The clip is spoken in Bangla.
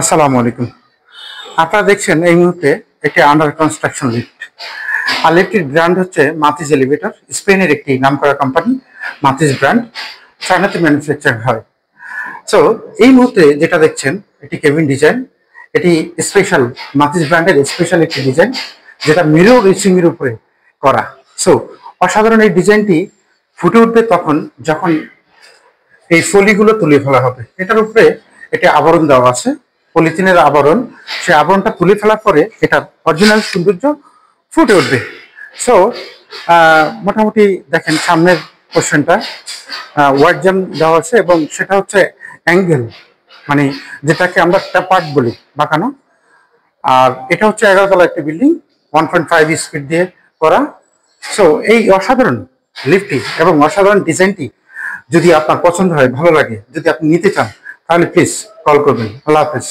আসসালামু আলাইকুম। আপনারা দেখছেন এই মুহূর্তে একটি আন্ডার কনস্ট্রাকশন লিফট। আর লিফটটির ব্র্যান্ড হচ্ছে মাতিজ এলিভেটর। স্পেনের একটি নামকরা কোম্পানি মাতিজ ব্র্যান্ড, চায়নাতে ম্যানুফ্যাকচার হয়। সো এই মুহূর্তে যেটা দেখছেন এটি কেবিন ডিজাইন। এটি স্পেশাল মাতিজ ব্র্যান্ডের স্পেশাল একটি ডিজাইন, যেটা মিরর রিচিং এর উপরে করা। সো অসাধারণ এই ডিজাইনটি ফুটে উঠবে তখন যখন এই ফলিগুলো তুলে ফেলা হবে। এটার উপরে একটি আবরণ দেওয়া আছে, পলিথিনের আবরণ। সেই আবরণটা তুলে ফেলার পরে এটার অরিজিনাল সৌন্দর্য ফুটে উঠবে। সো মোটামুটি দেখেন সামনের পোর্শনটা ওয়ার্ড জ্যাম দেওয়া আছে, এবং সেটা হচ্ছে অ্যাঙ্গেল, মানে যেটাকে আমরা ট্যাপার্ড বলি, বাঁকানো। আর এটা হচ্ছে 11 তলা একটি বিল্ডিং, 1.5 স্পিড দিয়ে করা। সো এই অসাধারণ লিফটটি এবং অসাধারণ ডিজাইনটি যদি আপনার পছন্দ হয়, ভালো লাগে, যদি আপনি নিতে চান, তাহলে প্লিজ কল করবেন। আল্লাহ হাফেজ।